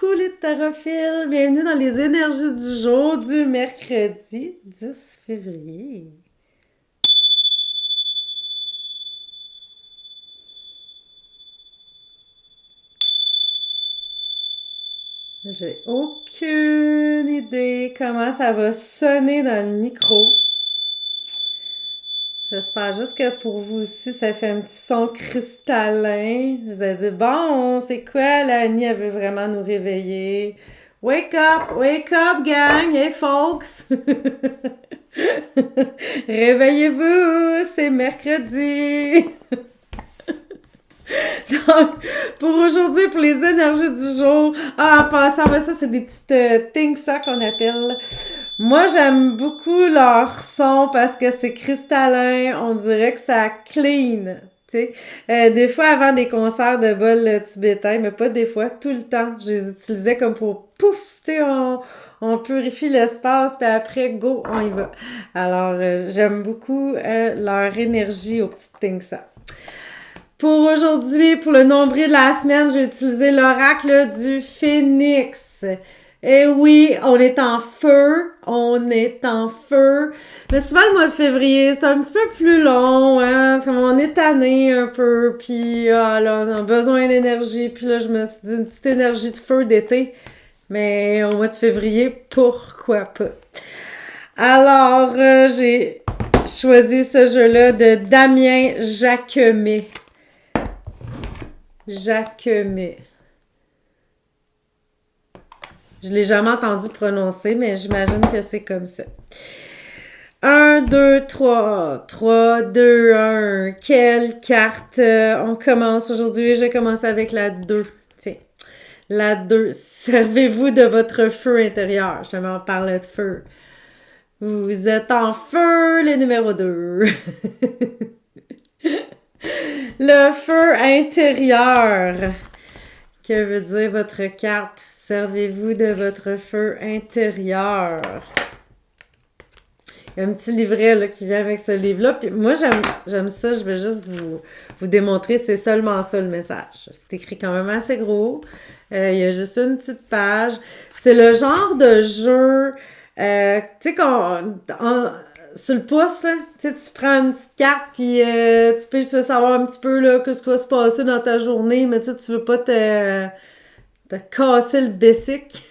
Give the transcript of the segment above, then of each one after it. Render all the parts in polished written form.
coucou les tarophiles! Bienvenue dans les énergies du jour du mercredi 10 février. J'ai aucune idée comment ça va sonner dans le micro. J'espère juste que pour vous aussi, ça fait un petit son cristallin. Je vous ai dit, bon, c'est quoi, là, Annie, elle veut vraiment nous réveiller. Wake up, gang, hey, folks! Réveillez-vous, c'est mercredi! Donc, pour aujourd'hui, pour les énergies du jour, en passant, ça, c'est des petites things ça qu'on appelle. Moi, j'aime beaucoup leur son parce que c'est cristallin, on dirait que ça clean. Tu sais, des fois avant des concerts de bol tibétain, mais pas des fois, tout le temps, je les utilisais comme pour pouf, tu sais, on purifie l'espace, puis après, go, on y va. Alors, j'aime beaucoup leur énergie aux petites things ça. Pour aujourd'hui, pour le nombril de la semaine, j'ai utilisé l'oracle du phénix. Et oui, on est en feu, Mais souvent, le mois de février, c'est un petit peu plus long, hein, parce qu'on est tanné un peu, puis là, on a besoin d'énergie, puis là, je me suis dit une petite énergie de feu d'été, mais au mois de février, pourquoi pas? Alors, j'ai choisi ce jeu-là de Damien Jacquemet. Jacquemet. Je l'ai jamais entendu prononcer, mais j'imagine que c'est comme ça. 1, 2, 3. 3, 2, 1. Quelle carte on commence aujourd'hui? Je vais commencer avec la 2. Tiens. La 2. Servez-vous de votre feu intérieur. Je m'en parlais de feu. Vous êtes en feu, les numéros 2. Le feu intérieur. Que veut dire votre carte? Servez-vous de votre feu intérieur. Il y a un petit livret là, qui vient avec ce livre-là. Puis moi, j'aime ça. Je vais juste vous démontrer. C'est seulement ça le message. C'est écrit quand même assez gros. Il y a juste une petite page. C'est le genre de jeu... tu sais, sur le pouce, là, tu sais, tu prends une petite carte, puis tu veux savoir un petit peu, là, qu'est-ce qui va se passer dans ta journée, mais tu veux pas te casser le basic.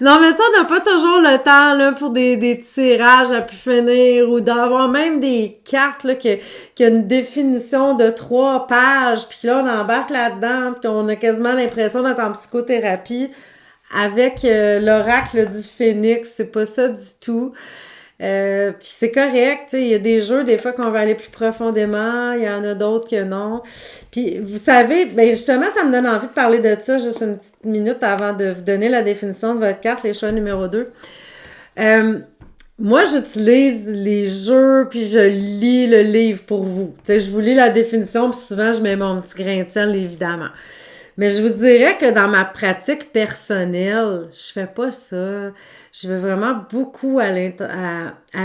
Non, mais tu sais, on n'a pas toujours le temps, là, pour des tirages à pu finir, ou d'avoir même des cartes, là, qui a une définition de 3 pages, puis là, on embarque là-dedans, puis on a quasiment l'impression d'être en psychothérapie. Avec l'oracle du phénix, c'est pas ça du tout. Puis c'est correct, tu sais, il y a des jeux des fois qu'on va aller plus profondément, il y en a d'autres que non. Puis vous savez, ben justement, ça me donne envie de parler de ça juste une petite minute avant de vous donner la définition de votre carte, les choix numéro 2. Moi, j'utilise les jeux, puis je lis le livre pour vous. Tu sais, je vous lis la définition, puis souvent, je mets mon petit grain de sel, évidemment. Mais je vous dirais que dans ma pratique personnelle, je fais pas ça. Je vais vraiment beaucoup à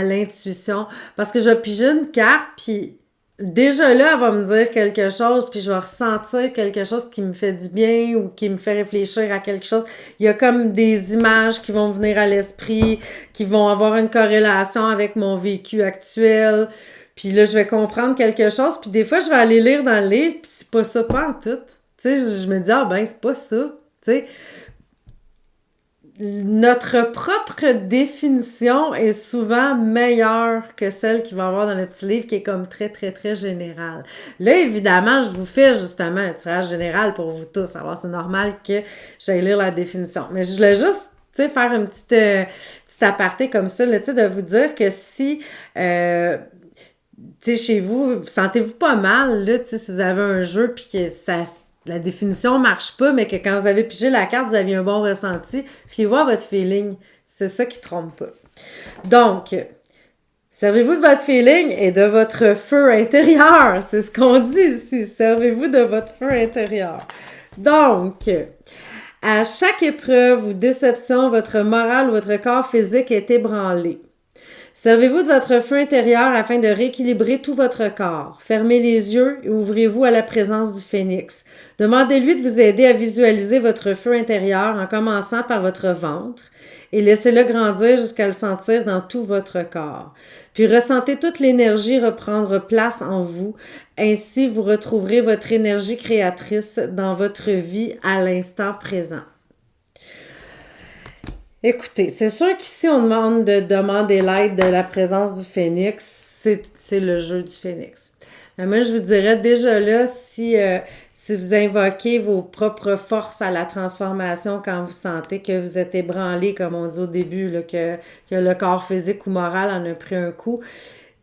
l'intuition. Parce que je vais piger une carte, puis déjà là, elle va me dire quelque chose, puis je vais ressentir quelque chose qui me fait du bien ou qui me fait réfléchir à quelque chose. Il y a comme des images qui vont venir à l'esprit, qui vont avoir une corrélation avec mon vécu actuel. Puis là, je vais comprendre quelque chose, puis des fois, je vais aller lire dans le livre, puis c'est pas ça pas en tout. Tu sais, je me dis, c'est pas ça. Tu sais, notre propre définition est souvent meilleure que celle qu'il va y avoir dans le petit livre qui est comme très, très, très générale. Là, évidemment, je vous fais justement un tirage général pour vous tous. Alors, c'est normal que j'aille lire la définition. Mais je voulais juste, tu sais, faire une petite aparté comme ça, là, tu sais, de vous dire que si... tu sais, chez vous, sentez-vous pas mal, là, tu sais, si vous avez un jeu puis que la définition marche pas, mais que quand vous avez pigé la carte, vous aviez un bon ressenti, fiez-vous à votre feeling. C'est ça qui trompe pas. Donc, servez-vous de votre feeling et de votre feu intérieur. C'est ce qu'on dit ici. Servez-vous de votre feu intérieur. Donc, à chaque épreuve ou déception, votre morale ou votre corps physique est ébranlé. Servez-vous de votre feu intérieur afin de rééquilibrer tout votre corps. Fermez les yeux et ouvrez-vous à la présence du phénix. Demandez-lui de vous aider à visualiser votre feu intérieur en commençant par votre ventre et laissez-le grandir jusqu'à le sentir dans tout votre corps. Puis ressentez toute l'énergie reprendre place en vous. Ainsi, vous retrouverez votre énergie créatrice dans votre vie à l'instant présent. Écoutez, c'est sûr qu'ici, on demande de demander l'aide de la présence du phénix. C'est le jeu du phénix. Mais moi, je vous dirais déjà là, si vous invoquez vos propres forces à la transformation quand vous sentez que vous êtes ébranlé, comme on dit au début, là, que le corps physique ou moral en a pris un coup,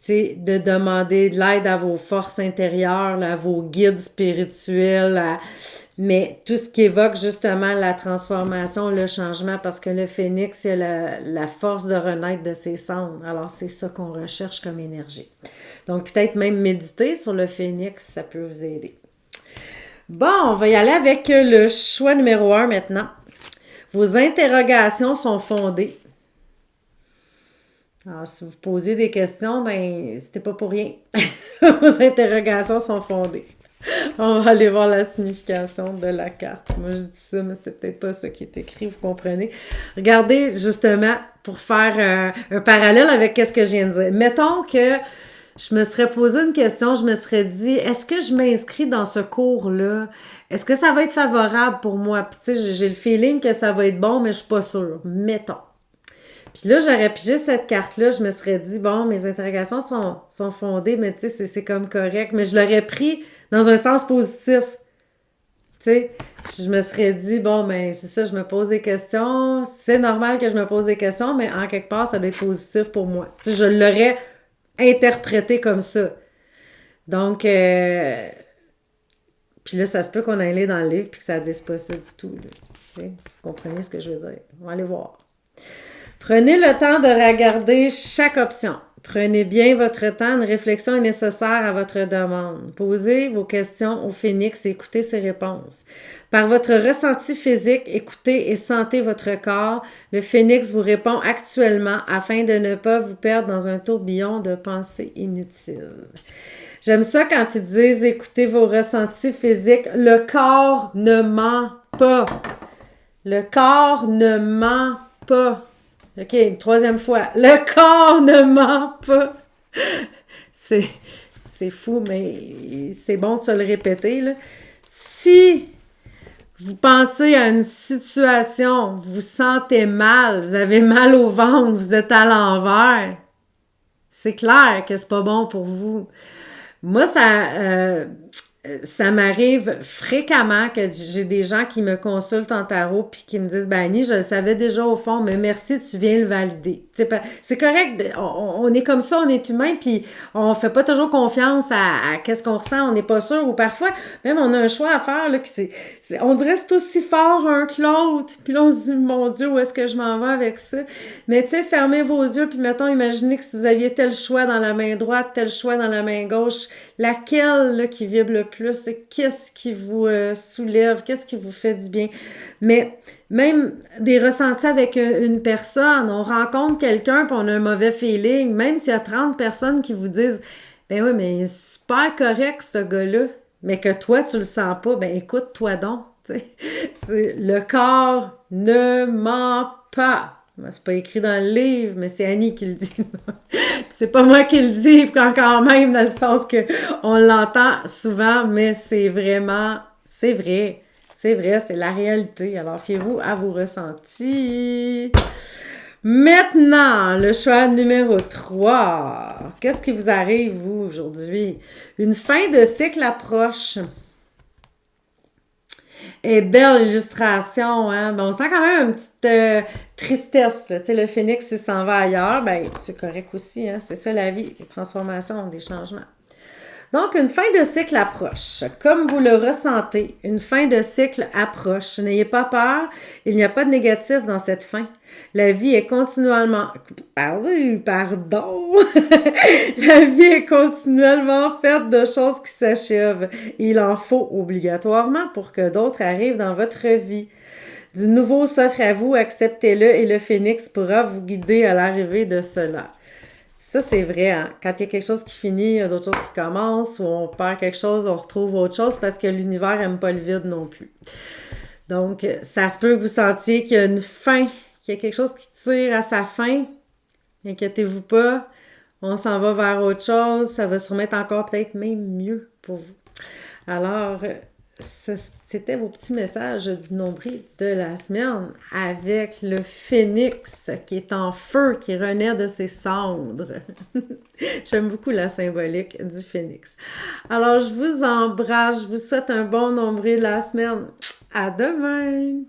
de demander de l'aide à vos forces intérieures, là, à vos guides spirituels, mais tout ce qui évoque justement la transformation, le changement, parce que le phénix, il a la force de renaître de ses cendres. Alors, c'est ça qu'on recherche comme énergie. Donc, peut-être même méditer sur le phénix, ça peut vous aider. Bon, on va y aller avec le choix numéro 1 maintenant. Vos interrogations sont fondées. Alors, si vous posez des questions, ben, c'était pas pour rien. Vos interrogations sont fondées. On va aller voir la signification de la carte. Moi, je dis ça, mais c'est peut-être pas ça qui est écrit, vous comprenez. Regardez, justement, pour faire un parallèle avec ce que je viens de dire. Mettons que je me serais posé une question, je me serais dit, est-ce que je m'inscris dans ce cours-là? Est-ce que ça va être favorable pour moi? Puis, tu sais, j'ai le feeling que ça va être bon, mais je suis pas sûre. Mettons. Puis là, j'aurais pigé cette carte-là, je me serais dit, bon, mes interrogations sont fondées, mais tu sais, c'est comme correct. Mais je l'aurais pris dans un sens positif. Tu sais, je me serais dit, bon, ben, c'est ça, je me pose des questions. C'est normal que je me pose des questions, mais en quelque part, ça doit être positif pour moi. Tu sais, je l'aurais interprété comme ça. Donc, puis là, ça se peut qu'on aille dans le livre puis que ça ne dise pas ça du tout. Vous comprenez ce que je veux dire? On va aller voir. Prenez le temps de regarder chaque option. Prenez bien votre temps. Une réflexion est nécessaire à votre demande. Posez vos questions au phénix et écoutez ses réponses. Par votre ressenti physique, écoutez et sentez votre corps. Le phénix vous répond actuellement afin de ne pas vous perdre dans un tourbillon de pensées inutiles. J'aime ça quand ils disent écoutez vos ressentis physiques. Le corps ne ment pas. Le corps ne ment pas. OK, une troisième fois. Le corps ne ment pas. C'est fou, mais c'est bon de se le répéter, là. Si vous pensez à une situation, vous vous sentez mal, vous avez mal au ventre, vous êtes à l'envers, c'est clair que c'est pas bon pour vous. Moi, ça m'arrive fréquemment que j'ai des gens qui me consultent en tarot puis qui me disent « Ben Annie, je le savais déjà au fond, mais merci, tu viens le valider. » C'est correct, on est comme ça, on est humain puis on fait pas toujours confiance à qu'est-ce qu'on ressent, on n'est pas sûr ou parfois, même on a un choix à faire, là, on dirait que c'est aussi fort un que l'autre. Puis là, on se dit « Mon Dieu, où est-ce que je m'en vais avec ça? » Mais tu sais, fermez vos yeux puis mettons, imaginez que si vous aviez tel choix dans la main droite, tel choix dans la main gauche, laquelle là, qui vibre le plus, qu'est-ce qui vous soulève, qu'est-ce qui vous fait du bien. Mais même des ressentis avec une personne, on rencontre quelqu'un puis on a un mauvais feeling, même s'il y a 30 personnes qui vous disent « Ben oui, mais il est super correct ce gars-là », mais que toi, tu le sens pas, ben écoute-toi donc. Le corps ne ment pas. C'est pas écrit dans le livre, mais c'est Annie qui le dit. C'est pas moi qui le dis, quand même, dans le sens que on l'entend souvent, mais c'est vraiment, c'est vrai, c'est la réalité. Alors, fiez-vous à vos ressentis. Maintenant, le choix numéro 3. Qu'est-ce qui vous arrive, vous, aujourd'hui? Une fin de cycle approche. Et belle illustration, hein? Ben, on sent quand même une petite tristesse, là. Tu sais, le phénix, s'il s'en va ailleurs, ben, c'est correct aussi, hein? C'est ça la vie, les transformations, des changements. Donc, une fin de cycle approche. Comme vous le ressentez, une fin de cycle approche. N'ayez pas peur, il n'y a pas de négatif dans cette fin. La vie est continuellement... Pardon! La vie est continuellement faite de choses qui s'achèvent. Il en faut obligatoirement pour que d'autres arrivent dans votre vie. Du nouveau s'offre à vous, acceptez-le et le phénix pourra vous guider à l'arrivée de cela. Ça, c'est vrai, hein? Quand il y a quelque chose qui finit, il y a d'autres choses qui commencent, ou on perd quelque chose, on retrouve autre chose parce que l'univers aime pas le vide non plus. Donc, ça se peut que vous sentiez qu'il y a une fin, qu'il y a quelque chose qui tire à sa fin. Inquiétez-vous pas, on s'en va vers autre chose, ça va se remettre encore peut-être même mieux pour vous. Alors, c'était vos petits messages du nombril de la semaine avec le phénix qui est en feu, qui renaît de ses cendres. J'aime beaucoup la symbolique du phénix. Alors, je vous embrasse, je vous souhaite un bon nombril de la semaine. À demain!